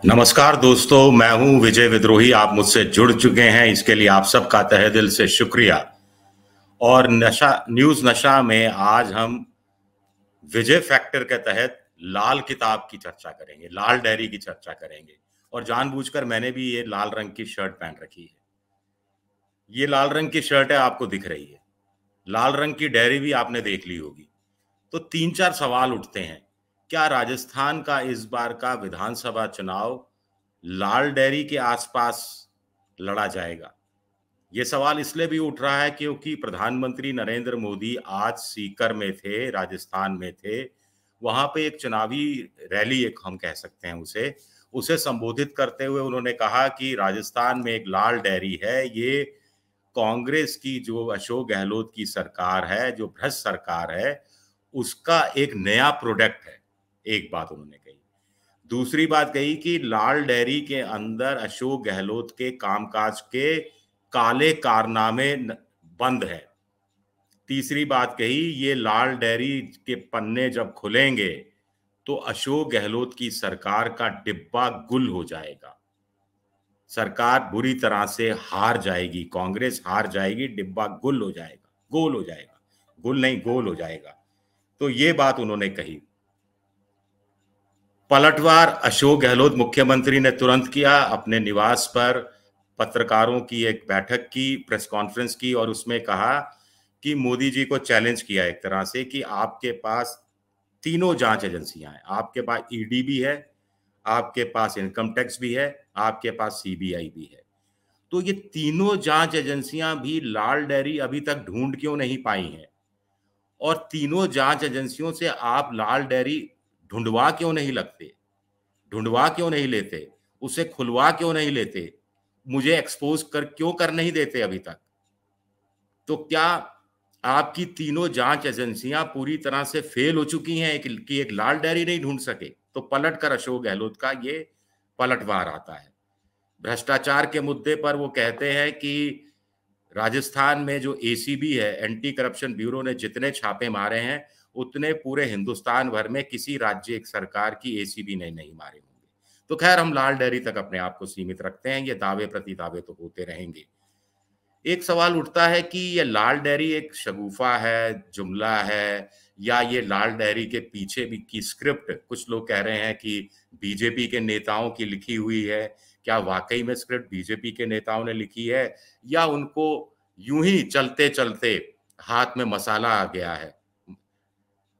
नमस्कार दोस्तों, मैं हूं विजय विद्रोही। आप मुझसे जुड़ चुके हैं, इसके लिए आप सबका तहे दिल से शुक्रिया। और न्यूज़ नशा में आज हम विजय फैक्टर के तहत लाल किताब की चर्चा करेंगे, लाल डायरी की चर्चा करेंगे। और जानबूझकर मैंने भी ये लाल रंग की शर्ट पहन रखी है। ये लाल रंग की शर्ट है, आपको दिख रही है। लाल रंग की डायरी भी आपने देख ली होगी। तो 3-4 सवाल उठते हैं। क्या राजस्थान का इस बार का विधानसभा चुनाव लाल डायरी के आसपास लड़ा जाएगा? ये सवाल इसलिए भी उठ रहा है क्योंकि प्रधानमंत्री नरेंद्र मोदी आज सीकर में थे, राजस्थान में थे। वहां पे एक चुनावी रैली, एक हम कह सकते हैं उसे संबोधित करते हुए उन्होंने कहा कि राजस्थान में एक लाल डायरी है। ये कांग्रेस की जो अशोक गहलोत की सरकार है, जो भ्रष्ट सरकार है, उसका एक नया प्रोडक्ट है। एक बात उन्होंने कही। दूसरी बात कही कि लाल डायरी के अंदर अशोक गहलोत के कामकाज के काले कारनामे बंद है। तीसरी बात कही, ये लाल डायरी के पन्ने जब खुलेंगे तो अशोक गहलोत की सरकार का डिब्बा गुल हो जाएगा। सरकार बुरी तरह से हार जाएगी, कांग्रेस हार जाएगी, डिब्बा गुल हो जाएगा, गोल हो जाएगा, गुल नहीं गोल हो जाएगा। तो ये बात उन्होंने कही। पलटवार अशोक गहलोत मुख्यमंत्री ने तुरंत किया। अपने निवास पर पत्रकारों की एक बैठक की, प्रेस कॉन्फ्रेंस की, और उसमें कहा कि मोदी जी को चैलेंज किया एक तरह से कि आपके पास तीनों जांच एजेंसियां हैं। आपके पास ईडी भी है, आपके पास इनकम टैक्स भी है, आपके पास सीबीआई भी है। तो ये तीनों जांच एजेंसियां भी लाल डायरी अभी तक ढूंढ क्यों नहीं पाई हैं? और तीनों जांच एजेंसियों से आप लाल डायरी ढूंढवा क्यों नहीं लगते? ढूंढवा क्यों नहीं लेते? उसे खुलवा क्यों नहीं लेते? मुझे एक्सपोज क्यों कर नहीं देते अभी तक? तो क्या आपकी तीनों जांच एजेंसियां पूरी तरह से फेल हो चुकी हैं कि एक लाल डायरी नहीं ढूंढ सके? तो पलटकर अशोक गहलोत का ये पलटवार आता है। भ्रष्टाचार के मुद्दे पर वो कहते हैं कि राजस्थान में जो एसीबी है, एंटी करप्शन ब्यूरो ने जितने छापे मारे हैं, उतने पूरे हिंदुस्तान भर में किसी राज्य एक सरकार की एसीबी ने नहीं मारे होंगे। तो खैर, हम लाल डायरी तक अपने आप को सीमित रखते हैं। ये दावे प्रति दावे तो होते रहेंगे। एक सवाल उठता है कि ये लाल डायरी एक शगुफा है, जुमला है, या ये लाल डायरी के पीछे भी की स्क्रिप्ट, कुछ लोग कह रहे हैं कि बीजेपी के नेताओं की लिखी हुई है। क्या वाकई में स्क्रिप्ट बीजेपी के नेताओं ने लिखी है, या उनको यूं ही चलते चलते हाथ में मसाला आ गया है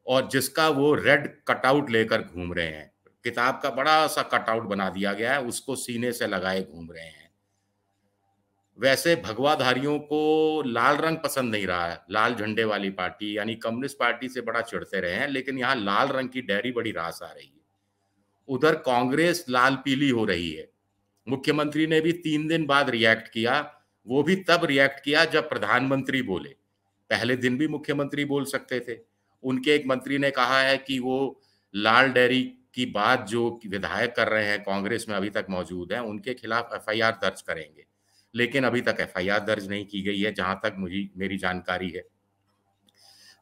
और जिसका वो रेड कटआउट लेकर घूम रहे हैं? किताब का बड़ा सा कटआउट बना दिया गया है, उसको सीने से लगाए घूम रहे हैं। वैसे भगवाधारियों को लाल रंग पसंद नहीं रहा है। लाल झंडे वाली पार्टी यानी कम्युनिस्ट पार्टी से बड़ा चिढ़ते रहे हैं, लेकिन यहाँ लाल रंग की डायरी बड़ी रास आ रही है। उधर कांग्रेस लाल पीली हो रही है। मुख्यमंत्री ने भी 3 दिन बाद रिएक्ट किया। वो भी तब रिएक्ट किया जब प्रधानमंत्री बोले। पहले दिन भी मुख्यमंत्री बोल सकते थे। उनके एक मंत्री ने कहा है कि वो लाल डायरी की बात जो विधायक कर रहे हैं, कांग्रेस में अभी तक मौजूद हैं, उनके खिलाफ एफआईआर दर्ज करेंगे। लेकिन अभी तक एफआईआर दर्ज नहीं की गई है, जहां तक मुझे मेरी जानकारी है।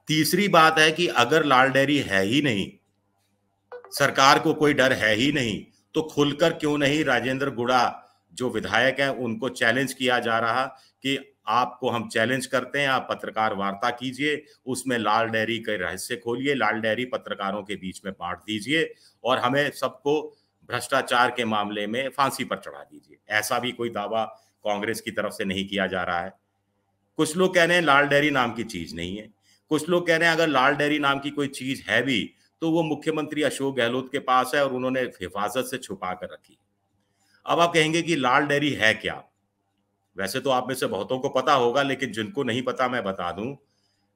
तीसरी बात है कि अगर लाल डायरी है ही नहीं, सरकार को कोई डर है ही नहीं, तो खुलकर क्यों नहीं राजेंद्र गुड़ा जो विधायक हैं उनको चैलेंज किया जा रहा कि आपको हम चैलेंज करते हैं, आप पत्रकार वार्ता कीजिए, उसमें लाल डायरी के रहस्य खोलिए, लाल डायरी पत्रकारों के बीच में बांट दीजिए और हमें सबको भ्रष्टाचार के मामले में फांसी पर चढ़ा दीजिए। ऐसा भी कोई दावा कांग्रेस की तरफ से नहीं किया जा रहा है। कुछ लोग कह रहे हैं लाल डायरी नाम की चीज नहीं है। कुछ लोग कह रहे हैं अगर लाल डायरी नाम की कोई चीज है भी तो वो मुख्यमंत्री अशोक गहलोत के पास है और उन्होंने हिफाजत से छुपा कर रखी। अब आप कहेंगे कि लाल डायरी है क्या? वैसे तो आप में से बहुतों को पता होगा, लेकिन जिनको नहीं पता मैं बता दूं।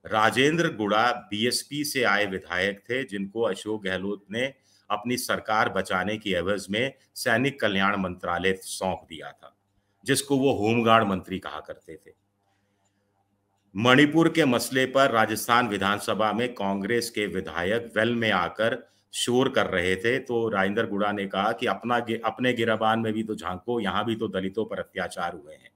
राजेंद्र गुड़ा बीएसपी से आए विधायक थे, जिनको अशोक गहलोत ने अपनी सरकार बचाने की एवज में सैनिक कल्याण मंत्रालय सौंप दिया था, जिसको वो होमगार्ड मंत्री कहा करते थे। मणिपुर के मसले पर राजस्थान विधानसभा में कांग्रेस के विधायक वेल में आकर शोर कर रहे थे, तो राजेंद्र गुड़ा ने कहा कि अपने गिराबान में भी तो झांको, यहां भी तो दलितों पर अत्याचार हुए हैं।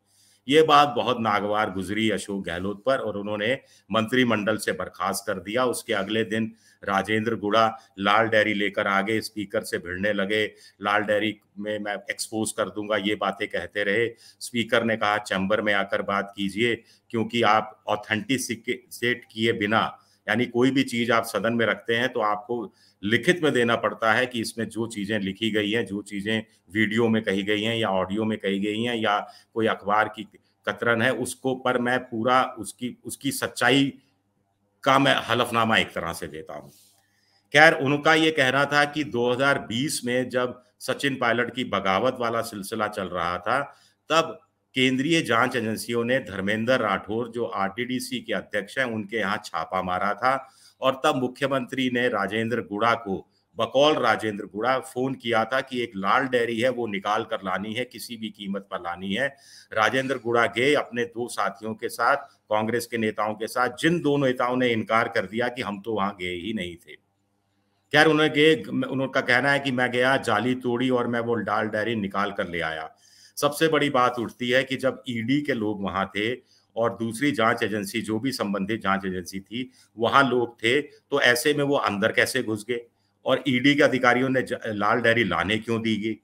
ये बात बहुत नागवार गुजरी अशोक गहलोत पर और उन्होंने मंत्रिमंडल से बर्खास्त कर दिया। उसके अगले दिन राजेंद्र गुड़ा लाल डायरी लेकर आ गए, स्पीकर से भिड़ने लगे, लाल डायरी में मैं एक्सपोज कर दूंगा, ये बातें कहते रहे। स्पीकर ने कहा चैम्बर में आकर बात कीजिए, क्योंकि आप ऑथेंटिसिकेट किए बिना, यानी कोई भी चीज आप सदन में रखते हैं तो आपको लिखित में देना पड़ता है कि इसमें जो चीजें लिखी गई हैं, जो चीजें वीडियो में कही गई हैं या ऑडियो में कही गई हैं या कोई अखबार की कतरन है, उसको पर मैं पूरा उसकी उसकी सच्चाई का मैं हलफनामा एक तरह से देता हूं। खैर, उनका ये कहना था कि 2020 में जब सचिन पायलट की बगावत वाला सिलसिला चल रहा था, तब केंद्रीय जांच एजेंसियों ने धर्मेंद्र राठौर, जो आरटीडीसी के अध्यक्ष हैं, उनके यहाँ छापा मारा था और तब मुख्यमंत्री ने राजेंद्र गुड़ा को, बकौल राजेंद्र गुड़ा, फोन किया था कि एक लाल डायरी है वो निकाल कर लानी है, किसी भी कीमत पर लानी है। राजेंद्र गुड़ा गए अपने 2 साथियों के साथ, कांग्रेस के नेताओं के साथ, जिन 2 नेताओं ने इनकार कर दिया कि हम तो वहां गए ही नहीं थे। खैर, उनका कहना है कि मैं गया, जाली तोड़ी और मैं वो लाल डायरी निकाल कर ले आया। सबसे बड़ी बात उठती है कि जब ईडी के लोग वहां थे और दूसरी जांच एजेंसी, जो भी संबंधित जांच एजेंसी थी, वहां लोग थे, तो ऐसे में वो अंदर कैसे घुस गए और ईडी के अधिकारियों ने लाल डायरी लाने क्यों दी गई?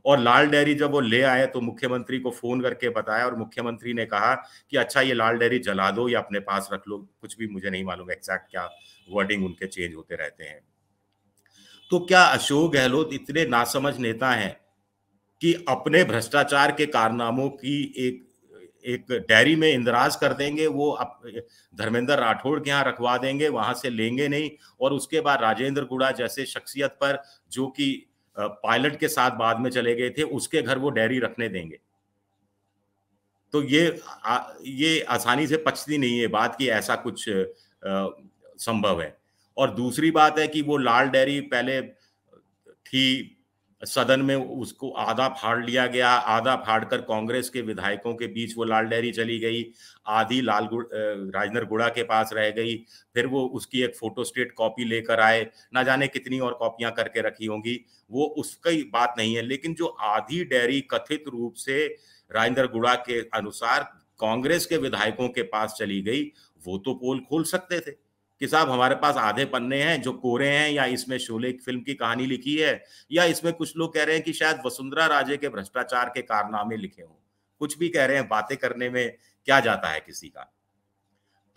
और लाल डायरी जब वो ले आए तो मुख्यमंत्री को फोन करके बताया और मुख्यमंत्री ने कहा कि अच्छा, ये लाल डायरी जला दो या अपने पास रख लो। कुछ भी मुझे नहीं मालूम एग्जैक्ट क्या वर्डिंग उनके चेंज होते रहते हैं। तो क्या अशोक गहलोत इतने नासमझ नेता हैं कि अपने भ्रष्टाचार के कारनामों की एक एक डायरी में इंदराज कर देंगे, वो धर्मेंद्र राठौड़ के यहाँ रखवा देंगे, वहां से लेंगे नहीं, और उसके बाद राजेंद्र गुड़ा जैसे शख्सियत पर, जो कि पायलट के साथ बाद में चले गए थे, उसके घर वो डायरी रखने देंगे? तो ये आसानी से पचती नहीं है बात कि ऐसा कुछ संभव है। और दूसरी बात है कि वो लाल डायरी पहले थी सदन में, उसको आधा फाड़ लिया गया, आधा फाड़कर कांग्रेस के विधायकों के बीच वो लाल डायरी चली गई, आधी राजेंद्र गुड़ा के पास रह गई, फिर वो उसकी एक फोटोस्टेट कॉपी लेकर आए, ना जाने कितनी और कॉपियां करके रखी होंगी, वो उसकी बात नहीं है। लेकिन जो आधी डायरी कथित रूप से राजेंद्र गुड़ा के अनुसार कांग्रेस के विधायकों के पास चली गई, वो तो पोल खोल सकते थे कि साहब हमारे पास आधे पन्ने हैं जो कोरे हैं, या इसमें शोले फिल्म की कहानी लिखी है, या इसमें कुछ लोग कह रहे हैं कि शायद वसुंधरा राजे के भ्रष्टाचार के कारनामे लिखे हों। कुछ भी कह रहे हैं, बातें करने में क्या जाता है किसी का।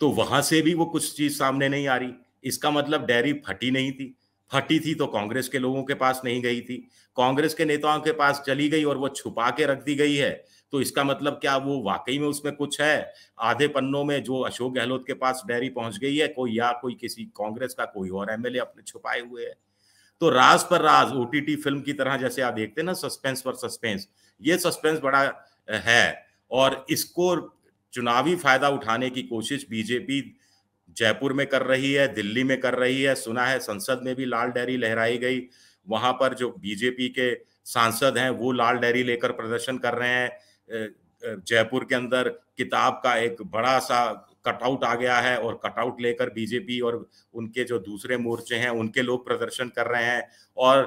तो वहां से भी वो कुछ चीज सामने नहीं आ रही। इसका मतलब डायरी फटी नहीं थी। फटी थी तो कांग्रेस के लोगों के पास नहीं गई थी। कांग्रेस के नेताओं के पास चली गई और वो छुपा के रख दी गई है। तो इसका मतलब क्या वो वाकई में उसमें कुछ है? आधे पन्नों में जो अशोक गहलोत के पास डायरी पहुंच गई है, कोई या कोई किसी कांग्रेस का कोई और एमएलए अपने छुपाए हुए है। तो राज पर राज, ओटीटी फिल्म की तरह जैसे आप देखते हैं ना, सस्पेंस पर सस्पेंस, ये सस्पेंस बड़ा है। और इसको चुनावी फायदा उठाने की कोशिश बीजेपी जयपुर में कर रही है, दिल्ली में कर रही है। सुना है संसद में भी लाल डायरी लहराई गई। वहां पर जो बीजेपी के सांसद हैं वो लाल डायरी लेकर प्रदर्शन कर रहे हैं। जयपुर के अंदर किताब का एक बड़ा सा कटआउट आ गया है और कटआउट लेकर बीजेपी और उनके जो दूसरे मोर्चे हैं उनके लोग प्रदर्शन कर रहे हैं। और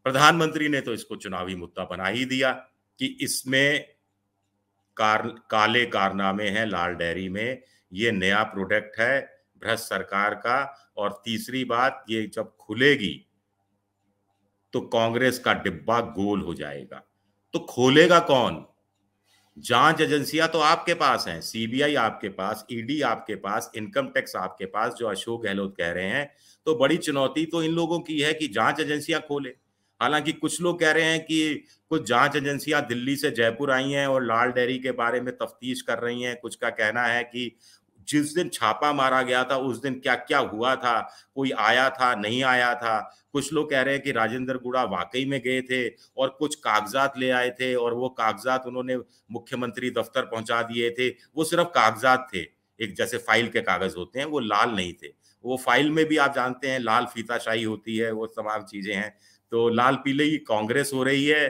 प्रधानमंत्री ने तो इसको चुनावी मुद्दा बना ही दिया कि इसमें काले कारनामे हैं लाल डायरी में, ये नया प्रोडक्ट है भ्रष्ट सरकार का। और तीसरी बात, ये जब खुलेगी तो कांग्रेस का डिब्बा गोल हो जाएगा। तो खोलेगा कौन? जांच एजेंसियां तो आपके पास हैं, सीबीआई आपके पास, ईडी आपके पास, इनकम टैक्स आपके पास, जो अशोक गहलोत कह रहे हैं। तो बड़ी चुनौती तो इन लोगों की है कि जांच एजेंसियां खोले। हालांकि कुछ लोग कह रहे हैं कि कुछ जांच एजेंसियां दिल्ली से जयपुर आई हैं और लाल डायरी के बारे में तफ्तीश कर रही हैं। कुछ का कहना है कि जिस दिन छापा मारा गया था उस दिन क्या क्या हुआ था, कोई आया था, नहीं आया था। कुछ लोग कह रहे हैं कि राजेंद्र गुड़ा वाकई में गए थे और कुछ कागजात ले आए थे और वो कागजात उन्होंने मुख्यमंत्री दफ्तर पहुंचा दिए थे। वो सिर्फ कागजात थे, एक जैसे फाइल के कागज होते हैं, वो लाल नहीं थे। वो फाइल में भी आप जानते हैं लाल फीताशाही होती है, वो तमाम चीजें हैं। तो लाल पीले ही कांग्रेस हो रही है,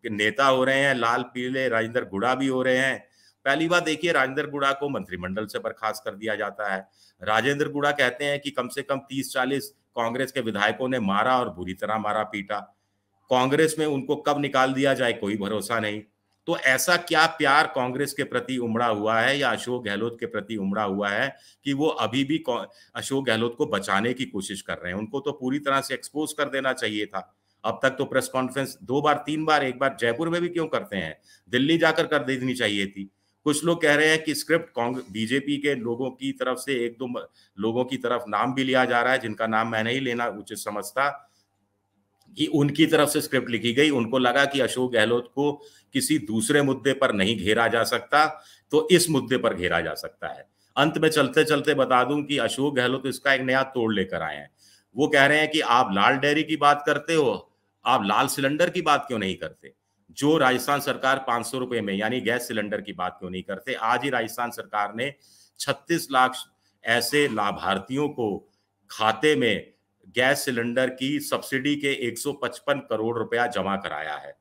नेता हो रहे हैं लाल पीले, राजेंद्र गुड़ा भी हो रहे हैं। पहली बात देखिए, राजेंद्र गुड़ा को मंत्रिमंडल से बर्खास्त कर दिया जाता है। राजेंद्र गुड़ा कहते हैं कि कम से कम 30-40 कांग्रेस के विधायकों ने मारा और बुरी तरह मारा पीटा। कांग्रेस में उनको कब निकाल दिया जाए कोई भरोसा नहीं। तो ऐसा क्या प्यार कांग्रेस के प्रति उमड़ा हुआ है या अशोक गहलोत के प्रति उमड़ा हुआ है कि वो अभी भी अशोक गहलोत को बचाने की कोशिश कर रहे हैं? उनको तो पूरी तरह से एक्सपोज कर देना चाहिए था। अब तक तो प्रेस कॉन्फ्रेंस 2 बार 3 बार, एक बार जयपुर में भी क्यों करते हैं? दिल्ली जाकर कर देनी चाहिए थी। कुछ लोग कह रहे हैं कि स्क्रिप्ट बीजेपी के लोगों की तरफ से 1-2 लोगों की तरफ नाम भी लिया जा रहा है, जिनका नाम मैं नहीं लेना उचित समझता, कि उनकी तरफ से स्क्रिप्ट लिखी गई। उनको लगा कि अशोक गहलोत को किसी दूसरे मुद्दे पर नहीं घेरा जा सकता, तो इस मुद्दे पर घेरा जा सकता है। अंत में चलते-चलते बता दूं कि अशोक गहलोत इसका एक नया तोड़ लेकर आए हैं। वो कह रहे हैं कि आप लाल डेयरी की बात करते हो, आप लाल सिलेंडर की बात क्यों नहीं करते? जो राजस्थान सरकार 500 रुपए में यानी गैस सिलेंडर की बात क्यों नहीं करते? आज ही राजस्थान सरकार ने 36 लाख ऐसे लाभार्थियों को खाते में गैस सिलेंडर की सब्सिडी के 155 करोड़ रुपया जमा कराया है।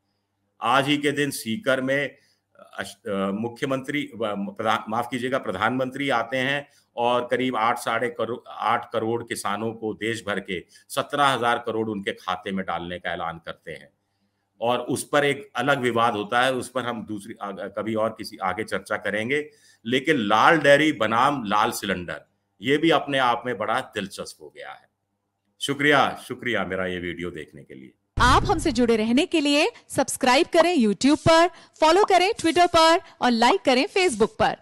आज ही के दिन सीकर में मुख्यमंत्री माफ कीजिएगा प्रधानमंत्री आते हैं और करीब 8 करोड़ किसानों को देश भर के 17,000 करोड़ उनके खाते में डालने का ऐलान करते हैं। और उस पर एक अलग विवाद होता है, उस पर हम कभी और किसी आगे चर्चा करेंगे। लेकिन लाल डेयरी बनाम लाल सिलेंडर, ये भी अपने आप में बड़ा दिलचस्प हो गया है। शुक्रिया मेरा ये वीडियो देखने के लिए। आप हमसे जुड़े रहने के लिए सब्सक्राइब करें YouTube पर, फॉलो करें ट्विटर पर और लाइक करें Facebook पर।